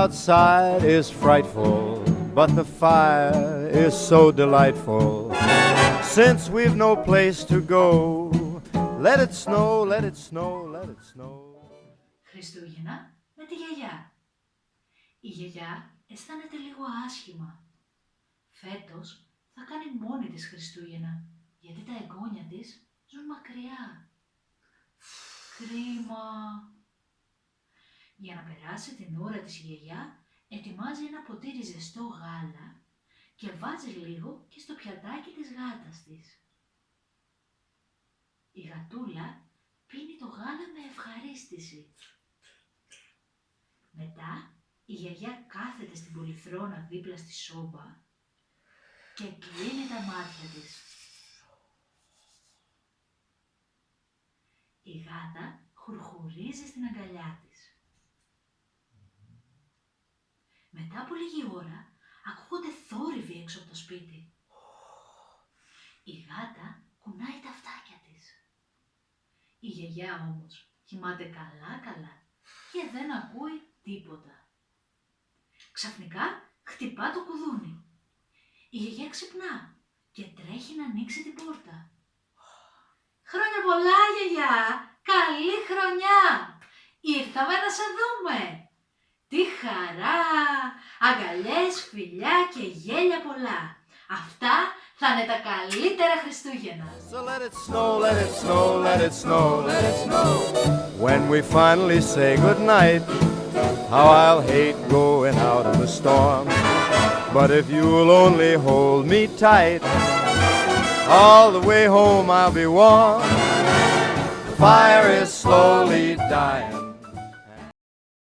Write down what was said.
outside is frightful, but the fire is so delightful. Since we've no place to go, let it snow, let it snow, let it snow. Χριστούγεννα με τη γιαγιά. Η γιαγιά αισθάνεται λίγο άσχημα. Φέτος θα κάνει μόνη της Χριστούγεννα, γιατί τα εγγόνια της ζουν μακριά. Κρίμα. Για να περάσει την ώρα της η γιαγιά, ετοιμάζει ένα ποτήρι ζεστό γάλα και βάζει λίγο και στο πιατάκι της γάτας της. Η γατούλα πίνει το γάλα με ευχαρίστηση. Μετά η γιαγιά κάθεται στην πολυθρόνα δίπλα στη σόμπα και κλείνει τα μάτια της. Η γάτα χουρχουρίζει στην αγκαλιά της. Μετά από λίγη ώρα ακούγονται θόρυβοι έξω από το σπίτι. Η γάτα κουνάει τα αυτάκια της. Η γιαγιά όμως κοιμάται καλά και δεν ακούει τίποτα. Ξαφνικά χτυπά το κουδούνι. Η γιαγιά ξυπνά και τρέχει να ανοίξει την πόρτα. «Χρόνια πολλά, γιαγιά! Καλή χρονιά! Ήρθαμε να σε δούμε! Τι χαρά! Αγκαλιές, φιλιά και γέλια πολλά! Αυτά θα είναι τα καλύτερα Χριστούγεννα!» So let it snow, let it snow, let it snow, let it snow. When we finally say goodnight, how I'll hate going out in the storm. But if you'll only hold me tight, all the way home I'll be warm. The fire is slowly dying.